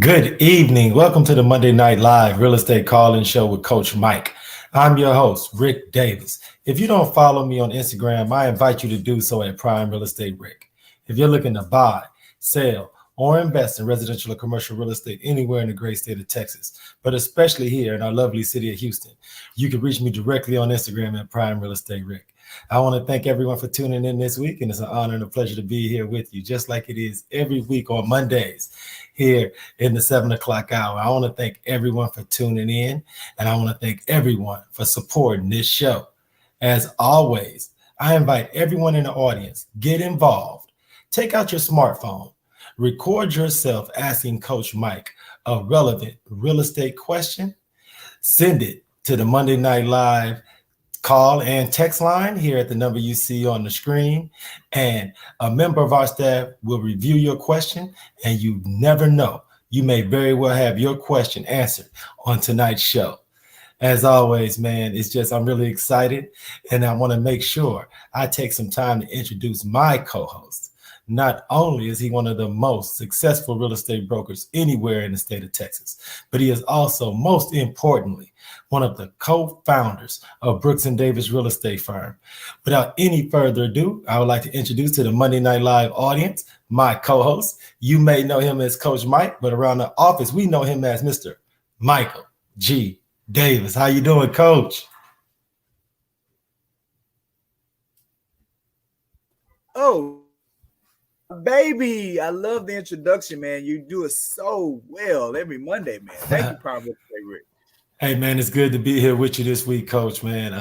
Good evening. Welcome to the Monday Night Live Real Estate Call-In Show with Coach Mike. I'm your host, Rick Davis. If you don't follow me on Instagram, I invite you to do so at Prime Real Estate Rick. If you're looking to buy, sell, or invest in residential or commercial real estate anywhere in the great state of Texas, but especially here in our lovely city of Houston, you can reach me directly on Instagram at Prime Real Estate Rick. I want to thank everyone for tuning in this week, and it's an honor and a pleasure to be here with you, just like it is every week on Mondays here in the 7 o'clock hour. I want to thank everyone for tuning in, and I want to thank everyone for supporting this show. As always, I invite everyone in the audience, get involved. Take out your smartphone. Record yourself asking Coach Mike a relevant real estate question. Send it to the Monday Night Live call and text line here at the number you see on the screen, and a member of our staff will review your question, and you never know, you may very well have your question answered on tonight's show. As always, man, I'm really excited, and I want to make sure I take some time to introduce my co-host. Not only is he one of the most successful real estate brokers anywhere in the state of Texas, but he is also, most importantly, one of the co-founders of Brooks & Davis Real Estate Firm. Without any further ado, I would like to introduce to the Monday Night Live audience, my co-host. You may know him as Coach Mike, but around the office, we know him as Mr. Michael G. Davis. How you doing, Coach? Oh, baby, I love the introduction, man. You do it so well every Monday, man. Thank you, Prime Real Estate Rick. Hey, man, it's good to be here with you this week, Coach, man.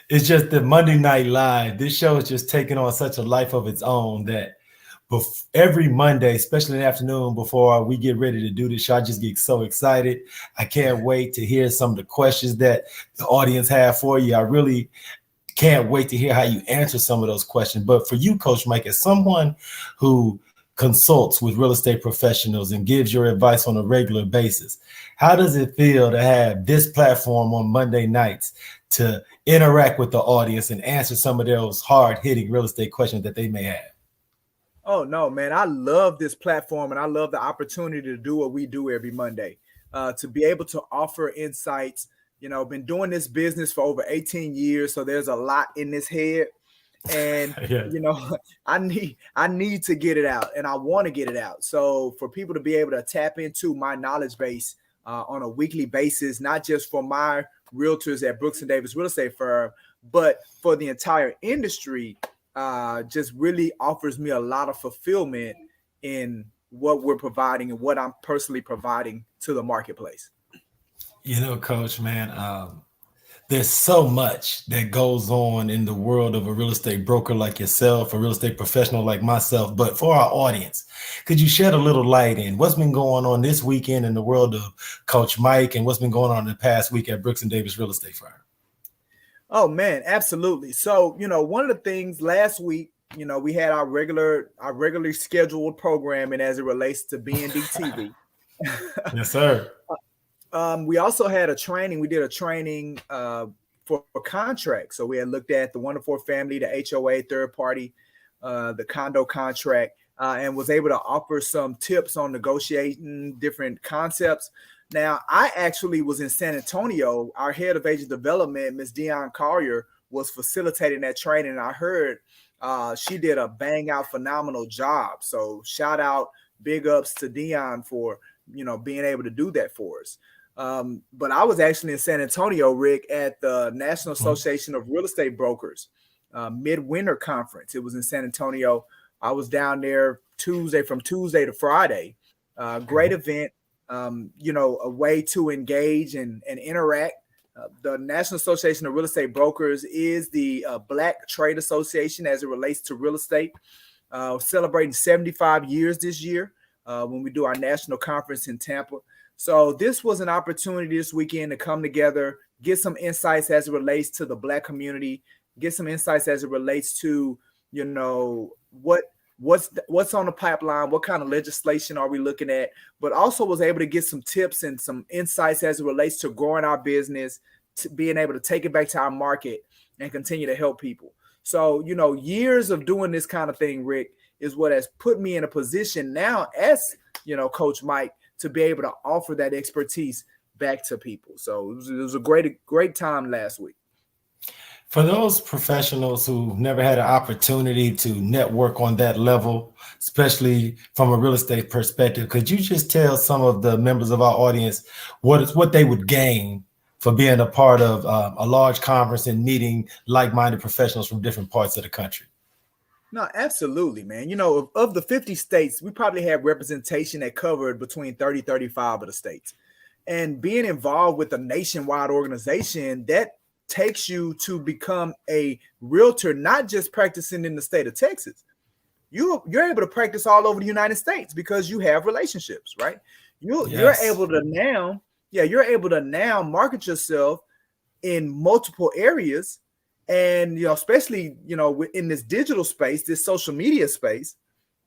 It's just the Monday Night Live. This show is just taking on such a life of its own that every Monday, especially in the afternoon before we get ready to do this show, I just get so excited. I can't wait to hear some of the questions that the audience have for you. I really can't wait to hear how you answer some of those questions. But for you, Coach Mike, as someone who consults with real estate professionals and gives your advice on a regular basis, how does it feel to have this platform on Monday nights to interact with the audience and answer some of those hard-hitting real estate questions that they may have? Oh, no, man. I love this platform, and I love the opportunity to do what we do every Monday, to be able to offer insights. You know, been doing this business for over 18 years, so there's a lot in this head. And, Yeah. you know, I need to get it out, and I want to get it out. So for people to be able to tap into my knowledge base on a weekly basis, not just for my realtors at Brooks & Davis Real Estate Firm, but for the entire industry, just really offers me a lot of fulfillment in what we're providing and what I'm personally providing to the marketplace. You know, Coach, man, there's so much that goes on in the world of a real estate broker like yourself, a real estate professional like myself. But for our audience, could you shed a little light in what's been going on this weekend in the world of Coach Mike and what's been going on in the past week at Brooks & Davis Real Estate Firm? Oh, man, absolutely. So, you know, one of the things last week, you know, we had our regularly scheduled programming as it relates to BND TV. Yes, sir. We also had a training. We did a training for contracts. So we had looked at the 1-to-4 family, the HOA, third party, the condo contract, and was able to offer some tips on negotiating different concepts. Now, I actually was in San Antonio. Our head of agent development, Ms. Dion Collier, was facilitating that training. And I heard she did a bang out phenomenal job. So shout out, big ups to Dion for, you know, being able to do that for us. But I was actually in San Antonio, Rick, at the National Association of Real Estate Brokers midwinter conference. It was in San Antonio. I was down there from Tuesday to Friday. Great event, you know, a way to engage and interact. The National Association of Real Estate Brokers is the Black Trade Association as it relates to real estate. Celebrating 75 years this year when we do our national conference in Tampa. So this was an opportunity this weekend to come together, get some insights as it relates to the Black community, get some insights as it relates to, you know, what's on the pipeline, what kind of legislation are we looking at, but also was able to get some tips and some insights as it relates to growing our business, to being able to take it back to our market and continue to help people. So, you know, years of doing this kind of thing, Rick, is what has put me in a position now as, you know, Coach Mike, to be able to offer that expertise back to people. So it was a great time last week. For those professionals who never had an opportunity to network on that level, especially from a real estate perspective, could you just tell some of the members of our audience what they would gain for being a part of a large conference and meeting like-minded professionals from different parts of the country? No, absolutely, man. You know, of the 50 states, we probably have representation that covered between 30, 35 of the states. And being involved with a nationwide organization, that takes you to become a realtor, not just practicing in the state of Texas. You're able to practice all over the United States because you have relationships, right? You're able to now market yourself in multiple areas. And, you know, especially, you know, in this digital space, this social media space,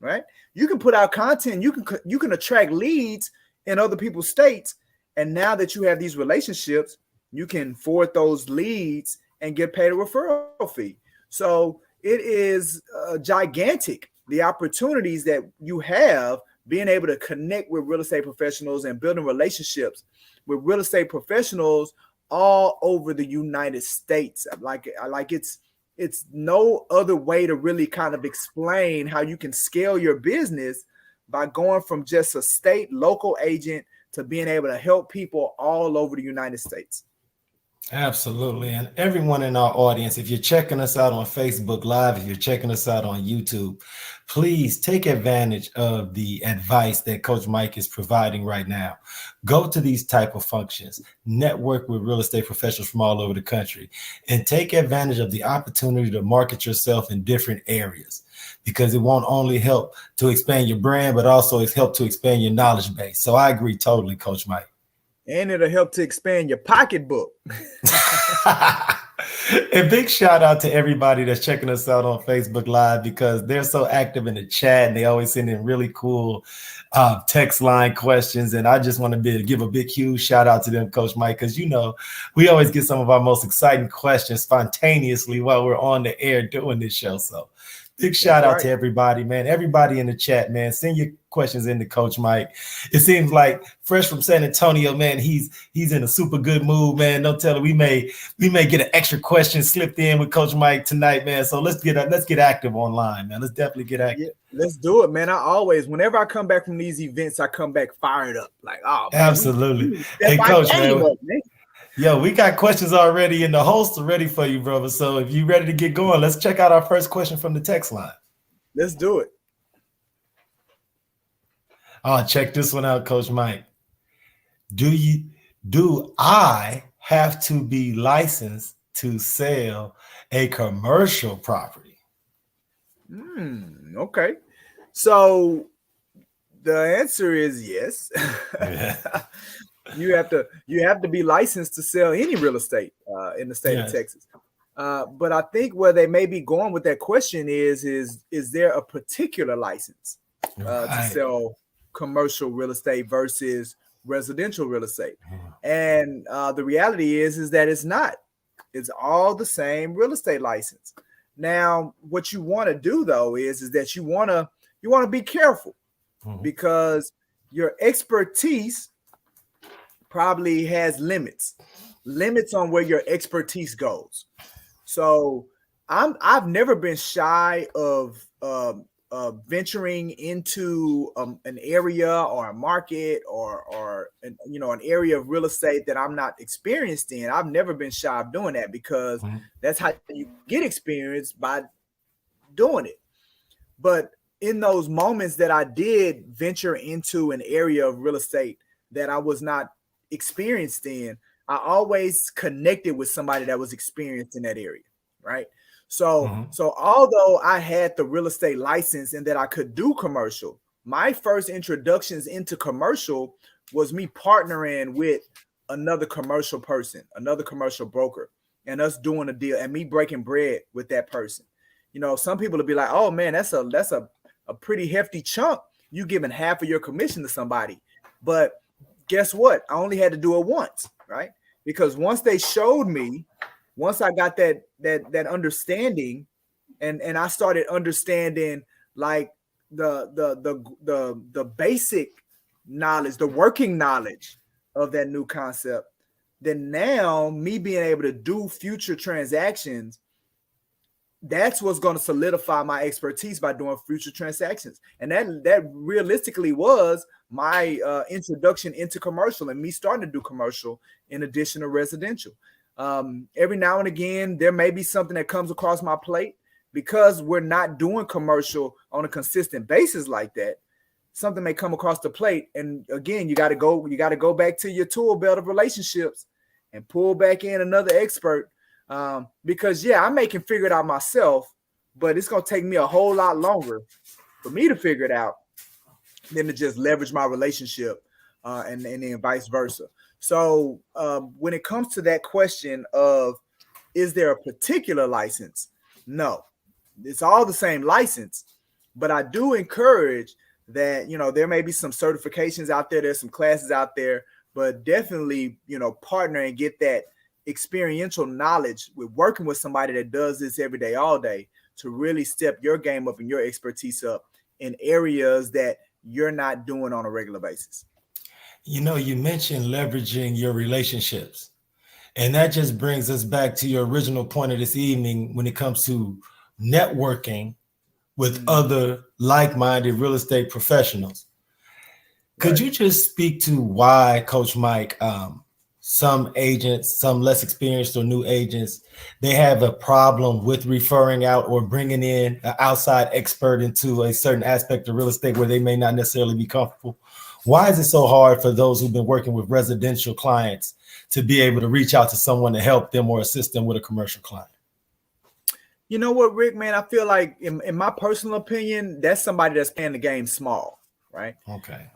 right? You can put out content, you can attract leads in other people's states. And now that you have these relationships, you can forward those leads and get paid a referral fee. So it is gigantic, the opportunities that you have being able to connect with real estate professionals and building relationships with real estate professionals all over the United States. Like it's no other way to really kind of explain how you can scale your business by going from just a state local agent to being able to help people all over the United States. Absolutely. And everyone in our audience, if you're checking us out on Facebook Live, if you're checking us out on YouTube, please take advantage of the advice that Coach Mike is providing right now. Go to these type of functions, network with real estate professionals from all over the country, and take advantage of the opportunity to market yourself in different areas, because it won't only help to expand your brand, but also it's help to expand your knowledge base. So I agree totally, Coach Mike. And it'll help to expand your pocketbook. A big shout out to everybody that's checking us out on Facebook Live, because they're so active in the chat and they always send in really cool text line questions. And I just want to give a big, huge shout out to them, Coach Mike, because, you know, we always get some of our most exciting questions spontaneously while we're on the air doing this show. So big shout out to everybody, man. Everybody in the chat, man. Send your questions into Coach Mike. It seems like fresh from San Antonio, man, he's in a super good mood, man. Don't tell him we may get an extra question slipped in with Coach Mike tonight, man. So let's get active online, man. Let's definitely get active. Yeah, let's do it, man. Whenever I come back from these events, I come back fired up. Like, oh, man, absolutely. Hey, Coach, man. Yo, we got questions already, and the hosts are ready for you, brother. So if you're ready to get going, let's check out our first question from the text line. Let's do it. Oh, check this one out, Coach Mike. Do I have to be licensed to sell a commercial property? Okay. So the answer is yes. Yeah. You have to be licensed to sell any real estate in the state of Texas. But I think where they may be going with that question is there a particular license to sell commercial real estate versus residential real estate? And the reality is that it's not. It's all the same real estate license. Now, what you want to do though is that you want to be careful, because your expertise probably has limits on where your expertise goes. So I've never been shy of venturing into an area or a market or an area of real estate that I'm not experienced in. I've never been shy of doing that, because that's how you get experience, by doing it. But in those moments that I did venture into an area of real estate that I was not experienced in, I always connected with somebody that was experienced in that area, right? So although I had the real estate license and that I could do commercial, my first introductions into commercial was me partnering with another commercial person, another commercial broker, and us doing a deal and me breaking bread with that person. You know, some people will be like, oh man, that's a pretty hefty chunk. You giving half of your commission to somebody. But guess what? I only had to do it once, right? Because once they showed me, once I got that understanding, and I started understanding like the basic knowledge, the working knowledge of that new concept, then now me being able to do future transactions, that's what's going to solidify my expertise by doing future transactions. And that realistically was my introduction into commercial and me starting to do commercial in addition to residential. Every now and again, there may be something that comes across my plate because we're not doing commercial on a consistent basis like that. Something may come across the plate. And again, you got to go back to your tool belt of relationships and pull back in another expert. Because I may can figure it out myself, but it's going to take me a whole lot longer for me to figure it out than to just leverage my relationship and then vice versa. So when it comes to that question of, is there a particular license? No, it's all the same license, but I do encourage that, there may be some certifications out there. There's some classes out there, but definitely, partner and get that experiential knowledge with working with somebody that does this every day, all day, to really step your game up and your expertise up in areas that you're not doing on a regular basis. You mentioned leveraging your relationships, and that just brings us back to your original point of this evening when it comes to networking with other like-minded real estate professionals. Could you just speak to why, Coach Mike, some agents, some less experienced or new agents, they have a problem with referring out or bringing in an outside expert into a certain aspect of real estate where they may not necessarily be comfortable? Why is it so hard for those who've been working with residential clients to be able to reach out to someone to help them or assist them with a commercial client? You know what, Rick, man, I feel like in my personal opinion, that's somebody that's playing the game small, right? Okay.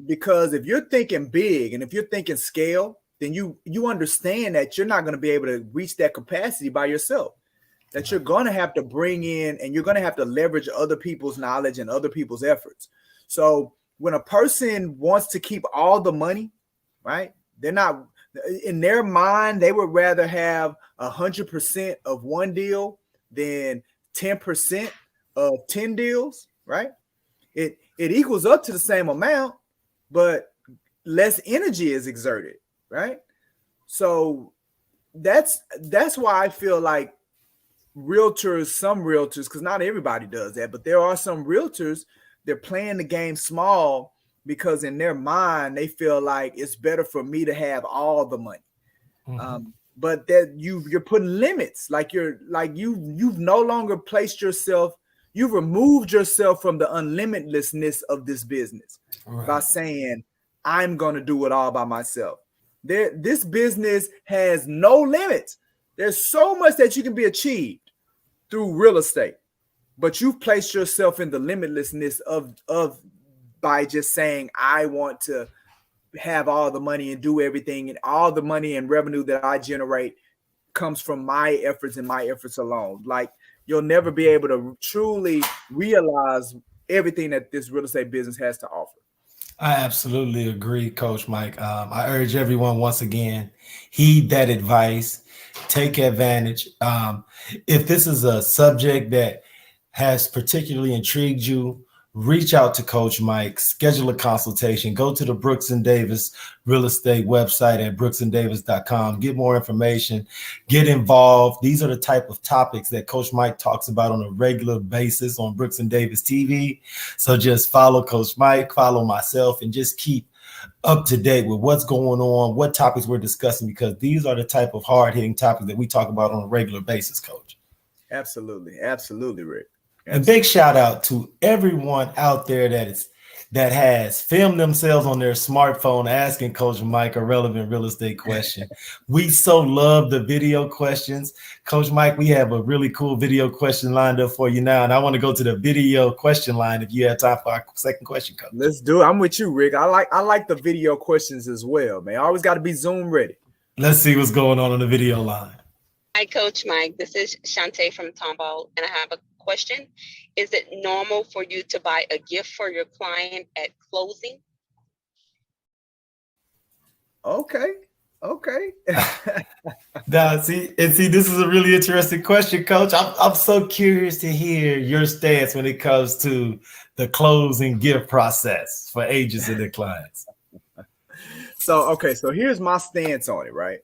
Because if you're thinking big and if you're thinking scale, then you understand that you're not going to be able to reach that capacity by yourself, that you're going to have to bring in and you're going to have to leverage other people's knowledge and other people's efforts. So when a person wants to keep all the money, right, they're not, in their mind, they would rather have 100% of one deal than 10% of 10 deals, right? It equals up to the same amount, but less energy is exerted, right? So that's why I feel like some realtors, because not everybody does that, but there are some realtors, they're playing the game small because in their mind, they feel like it's better for me to have all the money. But that you're putting limits, you've no longer placed yourself, you've removed yourself from the unlimitlessness of this business by saying, I'm going to do it all by myself. This business has no limits. There's so much that you can be achieved through real estate, but you've placed yourself in the limitlessness of by just saying, I want to have all the money and do everything, and all the money and revenue that I generate comes from my efforts and my efforts alone. Like, you'll never be able to truly realize everything that this real estate business has to offer. I absolutely agree, Coach Mike. I urge everyone, once again, heed that advice, take advantage. If this is a subject that has particularly intrigued you, reach out to Coach Mike, schedule a consultation, go to the Brooks and Davis real estate website at brooksanddavis.com, get more information, get involved. These are the type of topics that Coach Mike talks about on a regular basis on Brooks and Davis TV. So just follow Coach Mike, follow myself, and just keep up to date with what's going on, what topics we're discussing, because these are the type of hard-hitting topics that we talk about on a regular basis, Coach. Absolutely. Absolutely, Rick. And big shout out to everyone out there that has filmed themselves on their smartphone asking Coach Mike a relevant real estate question. We so love the video questions. Coach Mike, we have a really cool video question lined up for you now, and I want to go to the video question line if you have time for our second question, Coach. Let's do it. I'm with you, Rick. I like the video questions as well, man. I always got to be Zoom ready. Let's see what's going on the video line. Hi, Coach Mike. This is Shantae from Tomball, and I have a question. Is it normal for you to buy a gift for your client at closing? Okay. Okay. Now, see, this is a really interesting question, Coach. I'm so curious to hear your stance when it comes to the closing gift process for agents and their clients. So here's my stance on it, right?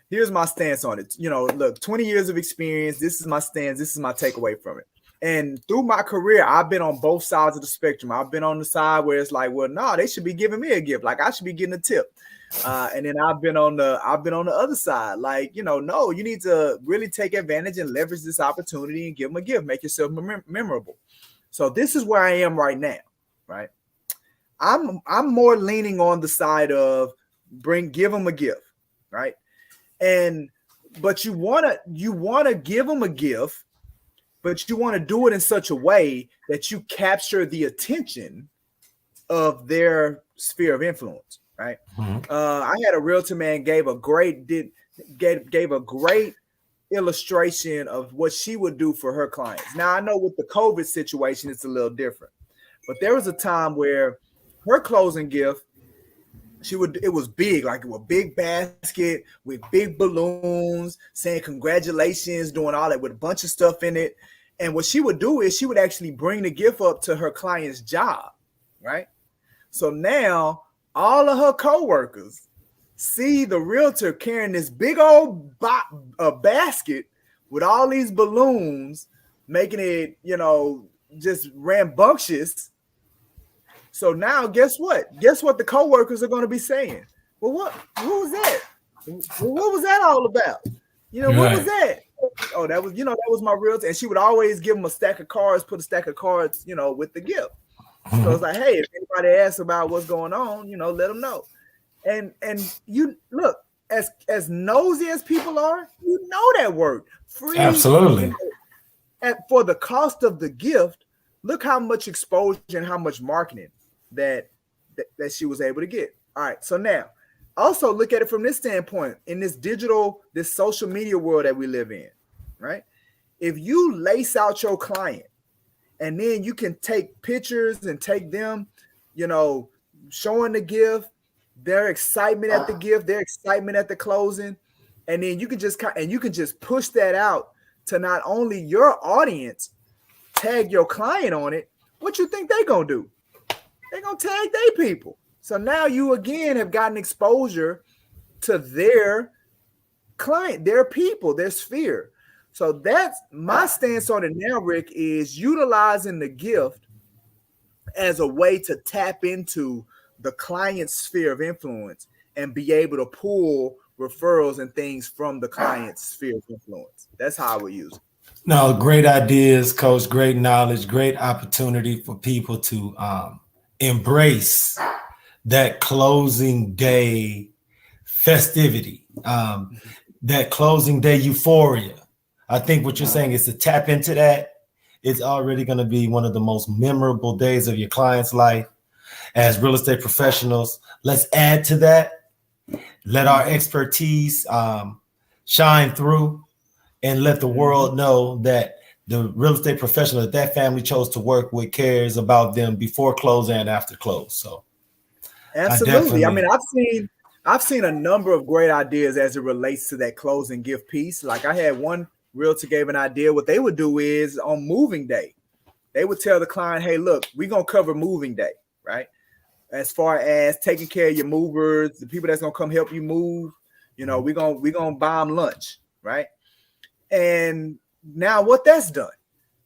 Here's my stance on it. Look, 20 years of experience. This is my stance. This is my takeaway from it. And through my career, I've been on both sides of the spectrum. I've been on the side where it's like, well, no, they should be giving me a gift. Like I should be getting a tip. And then I've been on the other side. Like, no, you need to really take advantage and leverage this opportunity and give them a gift. Make yourself memorable. So this is where I am right now, right? I'm more leaning on the side of give them a gift, right? But you wanna give them a gift, but you want to do it in such a way that you capture the attention of their sphere of influence, right? Mm-hmm. I had a realtor man gave a great illustration of what she would do for her clients. Now I know with the COVID situation, it's a little different, but there was a time where her closing gift, it was big, like a big basket with big balloons saying congratulations, doing all that with a bunch of stuff in it. And what she would do is she would actually bring the gift up to her client's job, right? So now all of her coworkers see the realtor carrying this big old basket with all these balloons, making it, just rambunctious. So now, guess what? Guess what the coworkers are going to be saying? Well, what was that? What was that all about? What was that? Oh, that was my realtor. And she would always give them a stack of cards, put a stack of cards, with the gift. So it's like, hey, if anybody asks about what's going on, let them know. And you look, as nosy as people are, that worked. Free. Absolutely. And for the cost of the gift, look how much exposure and how much marketing that she was able to get. All right. So now also look at it from this standpoint in this social media world that we live in, right? If you lace out your client and then you can take pictures and take them, showing the gift, their excitement at the gift, their excitement at the closing, and then you can just push that out to not only your audience, tag your client on it. What you think they gonna do? They're gonna tag their people. So now you again have gotten exposure to their client, their people, their sphere. So that's my stance on it now, Rick, is utilizing the gift as a way to tap into the client's sphere of influence and be able to pull referrals and things from the client's sphere of influence. That's how I would use it. No, great ideas, Coach. Great knowledge, great opportunity for people to embrace that closing day festivity, that closing day euphoria. I think what you're saying is to tap into that. It's already going to be one of the most memorable days of your client's life. As real estate professionals, let's add to that. Let our expertise shine through and let the world know that the real estate professional that family chose to work with cares about them before close and after close. So absolutely. I mean, I've seen a number of great ideas as it relates to that closing gift piece. Like I had one realtor gave an idea. What they would do is on moving day, they would tell the client, hey, look, we're going to cover moving day, right? As far as taking care of your movers, the people that's going to come help you move, we're going to buy them lunch, right? And now what that's done.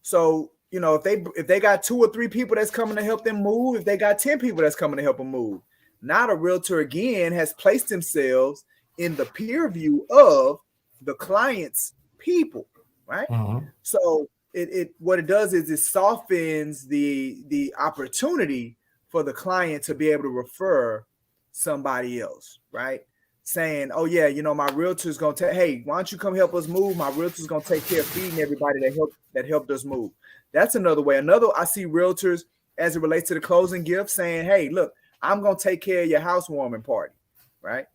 So, if they got 2 or 3 people that's coming to help them move, if they got 10 people that's coming to help them move, now the realtor again has placed themselves in the peer view of the client's people, right? Mm-hmm. So what it does is it softens the opportunity for the client to be able to refer somebody else, right? Saying, oh yeah, my realtor's gonna take, hey, why don't you come help us move? My realtor's gonna take care of feeding everybody that helped us move. That's another way. I see realtors as it relates to the closing gift saying, hey, look, I'm gonna take care of your housewarming party, right?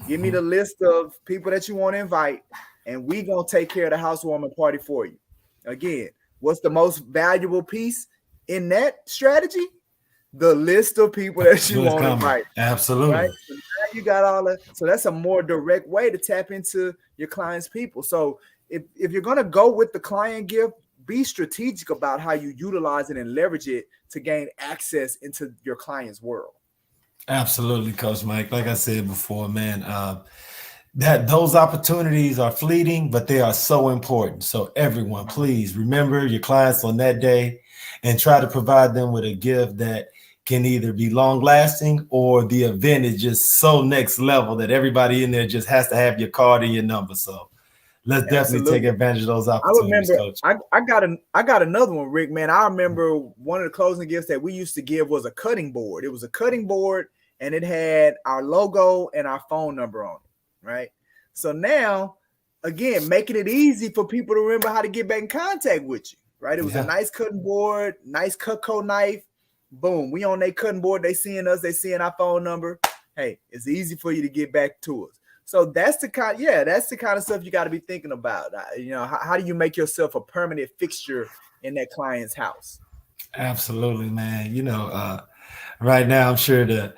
Give me the list of people that you want to invite, and we gonna take care of the housewarming party for you. Again, what's the most valuable piece in that strategy? The list of people that you want to invite. Absolutely. Right? you got all that. So that's a more direct way to tap into your client's people. So if you're going to go with the client gift, be strategic about how you utilize it and leverage it to gain access into your client's world. Absolutely, Coach Mike. Like I said before, man, that those opportunities are fleeting, but they are so important. So everyone, please remember your clients on that day and try to provide them with a gift that can either be long lasting or the event is just so next level that everybody in there just has to have your card and your number. So let's definitely take advantage of those opportunities, Coach. I got another one, Rick, man. I remember one of the closing gifts that we used to give was a cutting board. It was a cutting board and it had our logo and our phone number on it, right? So now, again, making it easy for people to remember how to get back in contact with you, right? It was a nice cutting board, nice Cutco knife. Boom, we on their cutting board. They seeing us, they seeing our phone number. Hey, it's easy for you to get back to us. So that's the kind of stuff you got to be thinking about. How do you make yourself a permanent fixture in that client's house? Absolutely, man. Right now I'm sure the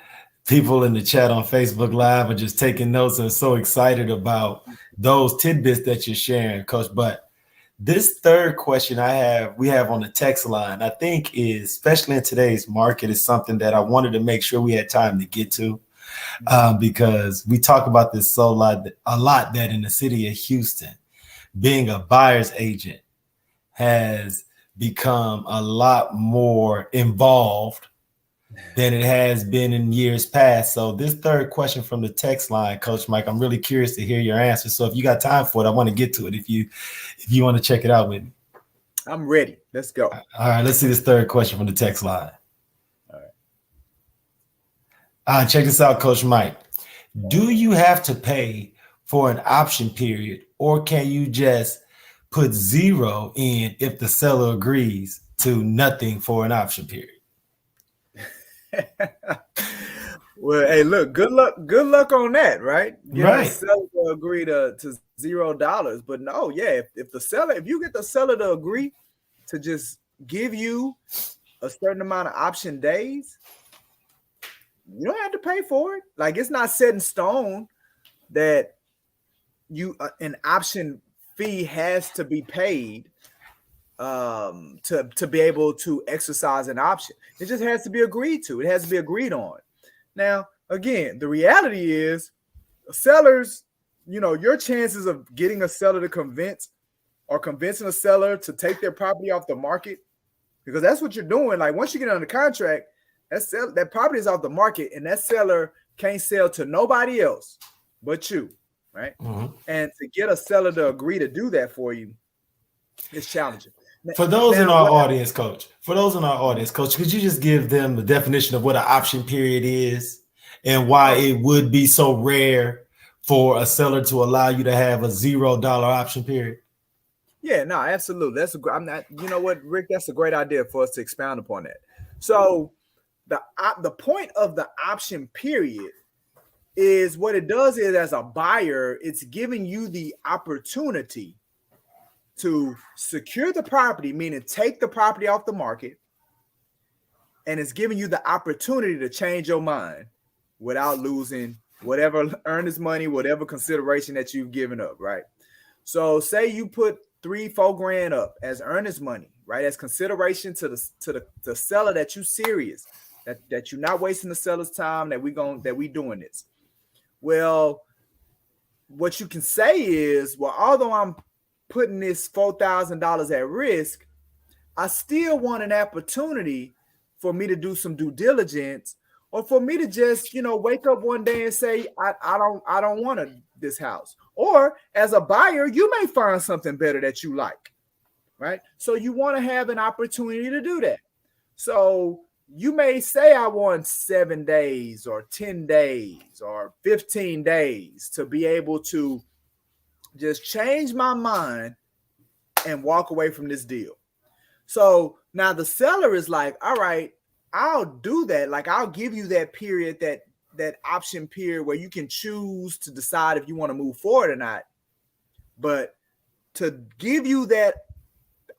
people in the chat on Facebook Live are just taking notes and so excited about those tidbits that you're sharing, Coach. But this third question we have on the text line, I think is, especially in today's market, is something that I wanted to make sure we had time to get to. Because we talk about this a lot that in the city of Houston, being a buyer's agent has become a lot more involved than it has been in years past. So this third question from the text line, Coach Mike, I'm really curious to hear your answer. So if you got time for it, I want to get to it. If you want to check it out with me. I'm ready. Let's go. All right, let's see this third question from the text line. Check this out, Coach Mike. Do you have to pay for an option period, or can you just put 0 in if the seller agrees to nothing for an option period? Well, hey, look, good luck on that, right? Right. The seller to agree to $0. But no, yeah, if you get the seller to agree to just give you a certain amount of option days, you don't have to pay for it. Like, it's not set in stone that an option fee has to be paid to be able to exercise an option. It just has to be agreed to. It has to be agreed on. Now, again, the reality is sellers, your chances of getting a seller to convincing a seller to take their property off the market, because that's what you're doing. Like, once you get under contract, that property is off the market, and that seller can't sell to nobody else but you, right? Mm-hmm. And to get a seller to agree to do that for you is challenging. For those in our audience, Coach, could you just give them the definition of what an option period is and why it would be so rare for a seller to allow you to have a $0 option period? Yeah, no, absolutely. You know what, Rick, that's a great idea for us to expound upon that. So the point of the option period is, what it does is, as a buyer, it's giving you the opportunity to secure the property, meaning take the property off the market, and it's giving you the opportunity to change your mind without losing whatever earnest money, whatever consideration that you've given up, right? So say you put $3-4 grand up as earnest money, right, as consideration to the seller that you serious, that you're not wasting the seller's time, that we doing this. Well, what you can say is, well, although I'm putting this $4,000 at risk, I still want an opportunity for me to do some due diligence, or for me to just, wake up one day and say, I don't want this house. Or as a buyer, you may find something better that you like, right? So you want to have an opportunity to do that. So you may say, I want 7 days or 10 days or 15 days to be able to just change my mind and walk away from this deal. So now the seller is like, all right, I'll do that. Like, I'll give you that period, that option period where you can choose to decide if you want to move forward or not. But to give you that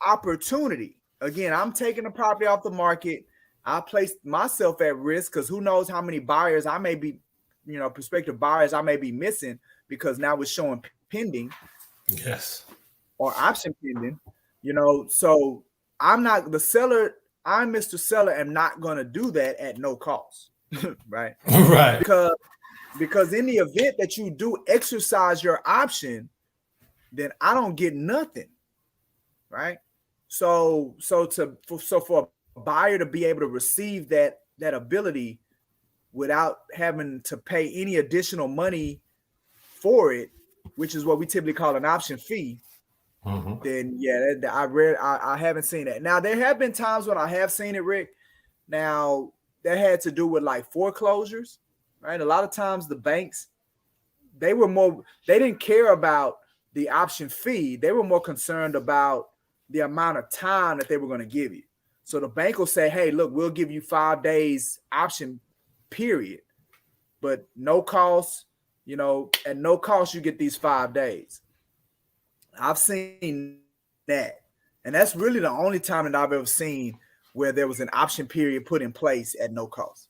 opportunity, again, I'm taking the property off the market. I place myself at risk because who knows how many buyers I may be prospective buyers I may be missing because now it's showing pending. Yes. Or option pending, so I'm not the seller. I'm Mr. Seller am not going to do that at no cost, right? Right. Because in the event that you do exercise your option, then I don't get nothing, right? So for a buyer to be able to receive that ability without having to pay any additional money for it, which is what we typically call an option fee, then I haven't seen that. Now there have been times when I have seen it, Rick. Now that had to do with like foreclosures, right? A lot of times the banks, they didn't care about the option fee. They were more concerned about the amount of time that they were going to give you. So the bank will say, hey, look, we'll give you 5 days option period, but no cost, at no cost you get these 5 days. I've seen that. And that's really the only time that I've ever seen where there was an option period put in place at no cost.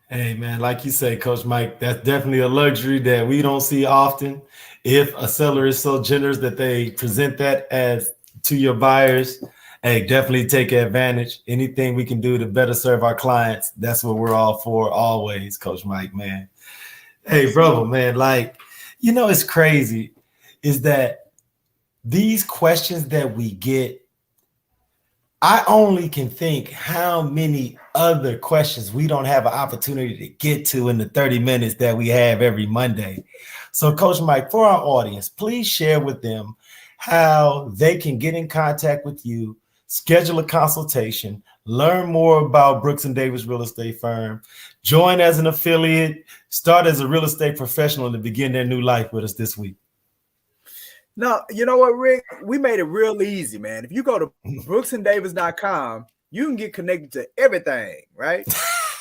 Hey, man, like you say, Coach Mike, that's definitely a luxury that we don't see often. If a seller is so generous that they present that as to your buyers, hey, definitely take advantage. Anything we can do to better serve our clients, that's what we're all for always, Coach Mike, man. Hey, brother, man, it's crazy is that these questions that we get, I only can think how many other questions we don't have an opportunity to get to in the 30 minutes that we have every Monday. So, Coach Mike, for our audience, please share with them how they can get in contact with you, schedule a consultation, learn more about Brooks & Davis Real Estate Firm, join as an affiliate, start as a real estate professional, and begin their new life with us this week. No, you know what, Rick? We made it real easy, man. If you go to brooksanddavis.com, you can get connected to everything, right?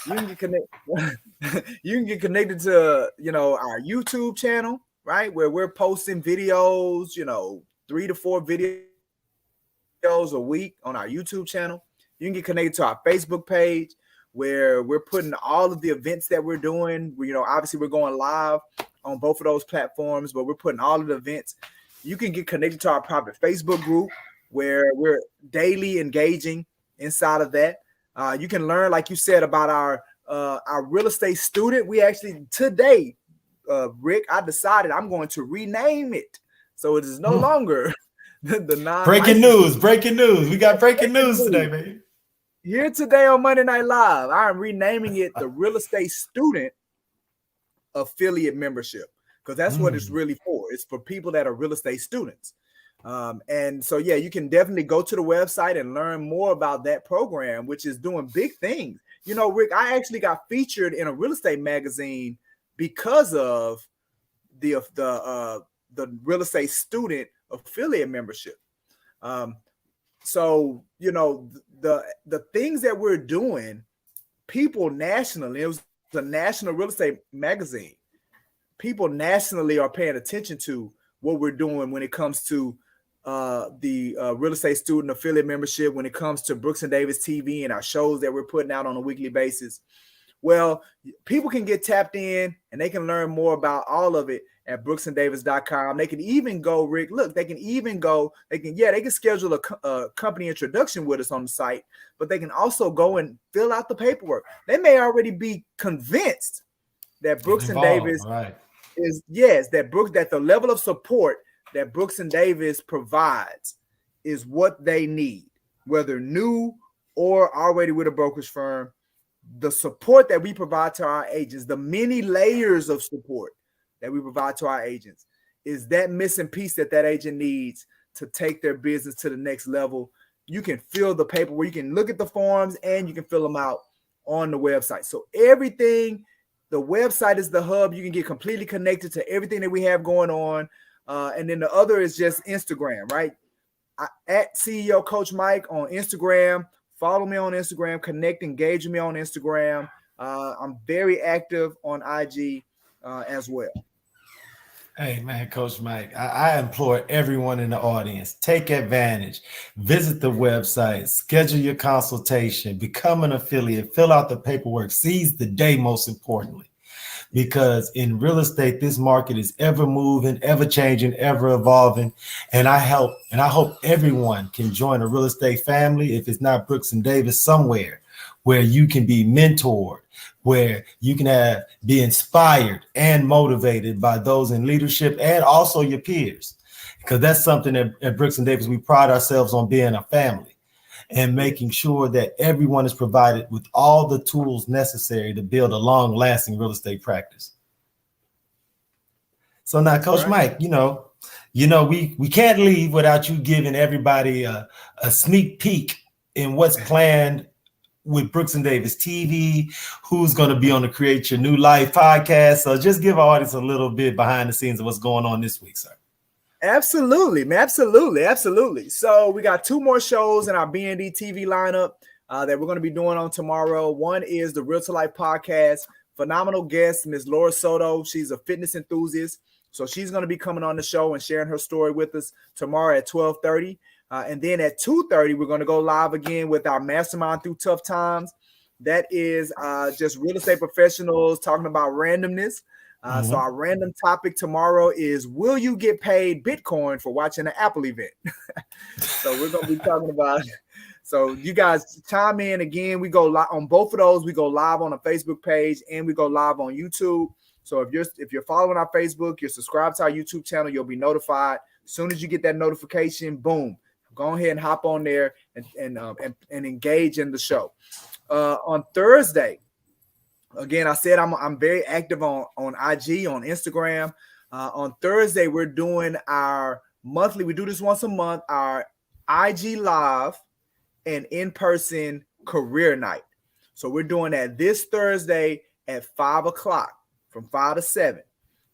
You can get connected to, our YouTube channel, right? Where we're posting videos, 3 to 4 videos a week on our YouTube channel. You can get connected to our Facebook page where we're putting all of the events that we're doing. Obviously we're going live on both of those platforms, but we're putting all of the events. You can get connected to our private Facebook group where we're daily engaging inside of that. You can learn, like you said, about our real estate student. We actually today, Rick, I decided I'm going to rename it. So it is no longer the non breaking news. We got breaking news today, man. Here today on Monday Night Live, I am renaming it the Real Estate Student Affiliate Membership. Because that's what it's really for. It's for people that are real estate students. And so, yeah, you can definitely go to the website and learn more about that program, which is doing big things. Rick, I actually got featured in a real estate magazine because of the real estate student affiliate membership. So, the things that we're doing, people nationally, it was a national real estate magazine. People nationally are paying attention to what we're doing when it comes to the real estate student affiliate membership, when it comes to Brooks & Davis TV and our shows that we're putting out on a weekly basis. Well, people can get tapped in and they can learn more about all of it at brooksanddavis.com. They can even go, Rick, look, they can schedule a company introduction with us on the site, but they can also go and fill out the paperwork. They may already be convinced that Brooks & Davis that the level of support that Brooks & Davis provides is what they need, whether new or already with a brokerage firm. The support that we provide to our agents, the many layers of support that we provide to our agents, is that missing piece that agent needs to take their business to the next level. You can fill the paperwork, you can look at the forms, and you can fill them out on the website. So everything. The website is the hub. You can get completely connected to everything that we have going on. And then the other is just Instagram, right? At CEO Coach Mike on Instagram. Follow me on Instagram. Connect, engage with me on Instagram. I'm very active on IG as well. Hey, man, Coach Mike, I implore everyone in the audience, take advantage. Visit the website, schedule your consultation, become an affiliate, fill out the paperwork, seize the day most importantly. because in real estate, this market is ever moving, ever changing, ever evolving. And I hope everyone can join a real estate family, if it's not Brooks and Davis, somewhere where you can be mentored, where you can be inspired and motivated by those in leadership and also your peers. Because that's something that at Brooks and Davis, we pride ourselves on being a family and making sure that everyone is provided with all the tools necessary to build a long-lasting real estate practice. So now, Coach Mike, we can't leave without you giving everybody a sneak peek in what's planned with Brooks and Davis TV, who's going to be on the Create Your New Life podcast. So just give our audience a little bit behind the scenes of what's going on this week, sir. Absolutely, man. Absolutely. So we got 2 more shows in our BND TV lineup that we're going to be doing on tomorrow. One is the Real to Life podcast. Phenomenal guest, Ms. Laura Soto. She's a fitness enthusiast. So she's going to be coming on the show and sharing her story with us tomorrow at 12:30. And then at 2:30, we're going to go live again with our Mastermind Through Tough Times. That is just real estate professionals talking about randomness. So our random topic tomorrow is, will you get paid Bitcoin for watching an Apple event? So we're going to be talking about it. So you guys chime in again. We go live on both of those. We go live on a Facebook page and we go live on YouTube. So if you're following our Facebook, you're subscribed to our YouTube channel, you'll be notified. As soon as you get that notification, boom, go ahead and hop on there and engage in the show. On Thursday, again, I said I'm very active on IG, on Instagram. On Thursday, we're doing our monthly. We do this once a month. Our IG live and in-person career night. So we're doing that this Thursday at 5 o'clock, from 5 to 7.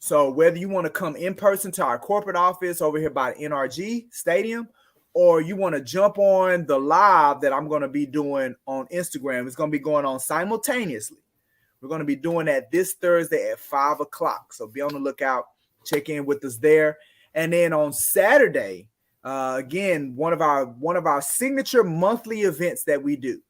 So whether you want to come in person to our corporate office over here by the NRG Stadium, or you want to jump on the live that I'm going to be doing on Instagram, it's going to be going on simultaneously. We're going to be doing that this Thursday at 5 o'clock. So be on the lookout. Check in with us there. And then on Saturday, again, one of our signature monthly events that we do,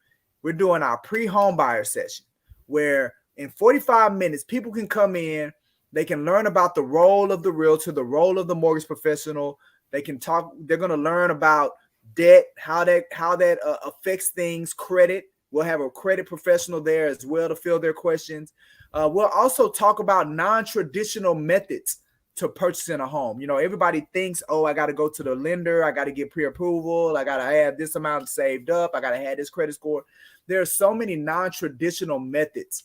we're doing our pre-home buyer session, where in 45 minutes, people can come in. They can learn about the role of the realtor, the role of the mortgage professional. They can talk. They're going to learn about debt, how that affects things, credit. We'll have a credit professional there as well to fill their questions. We'll also talk about non-traditional methods to purchasing a home. Everybody thinks, I got to go to the lender. I got to get pre-approval. I got to have this amount saved up. I got to have this credit score. There are so many non-traditional methods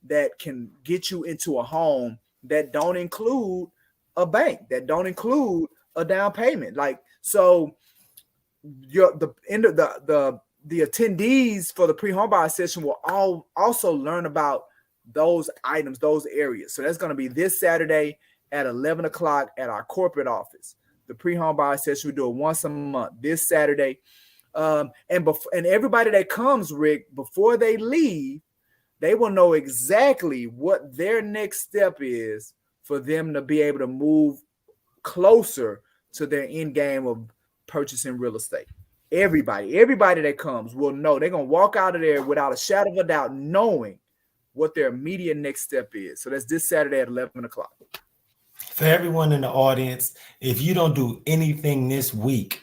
that can get you into a home that don't include a bank, that don't include a down payment. So the attendees for the pre-home buyer session will all also learn about those items, those areas. So that's going to be this Saturday at 11 o'clock at our corporate office. The pre-home buyer session, we do it once a month this Saturday. And everybody that comes, Rick, before they leave, they will know exactly what their next step is for them to be able to move closer to their end game of purchasing real estate. Everybody that comes will know. They're going to walk out of there without a shadow of a doubt knowing what their immediate next step is. So that's this Saturday at 11 o'clock. For everyone in the audience, if you don't do anything this week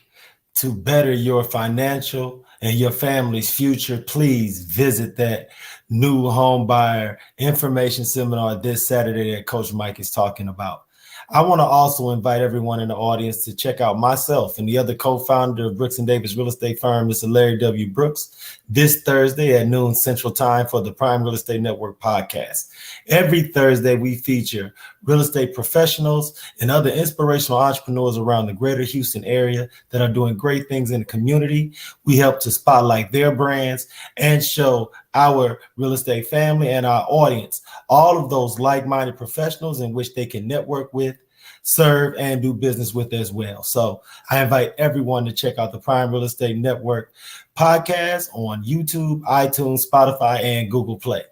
to better your financial and your family's future, please visit that new home buyer information seminar this Saturday that Coach Mike is talking about. I want to also invite everyone in the audience to check out myself and the other co-founder of Brooks and Davis Real Estate Firm, Mr. Larry W. Brooks, this Thursday at noon Central Time for the Prime Real Estate Network podcast. Every Thursday, we feature real estate professionals and other inspirational entrepreneurs around the greater Houston area that are doing great things in the community. We help to spotlight their brands and show our real estate family and our audience all of those like-minded professionals in which they can network with, serve, and do business with as well. So I invite everyone to check out the Prime Real Estate Network podcast on YouTube, iTunes, Spotify, and Google Play.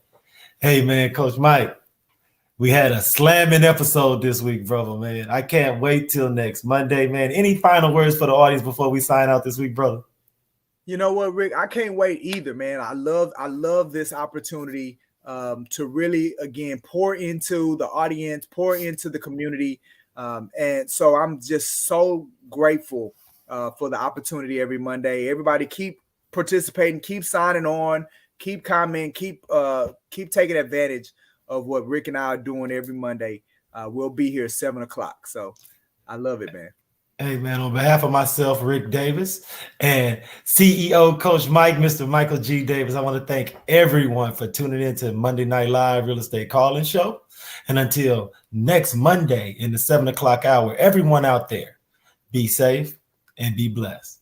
Hey, man, Coach Mike, we had a slamming episode this week, brother, man. I can't wait till next Monday, man. Any final words for the audience before we sign out this week, brother? You know what, Rick? I can't wait either, man. I love this opportunity to really, again, pour into the audience, pour into the community. And so I'm just so grateful for the opportunity every Monday. Everybody keep participating, keep signing on, keep commenting, keep taking advantage of what Rick and I are doing every Monday. We'll be here at 7 o'clock. So I love it, man. Hey, man, on behalf of myself, Rick Davis, and CEO Coach Mike, Mr. Michael G. Davis, I want to thank everyone for tuning in to Monday Night Live Real Estate Call-In Show. And until next Monday in the 7 o'clock hour, everyone out there, be safe and be blessed.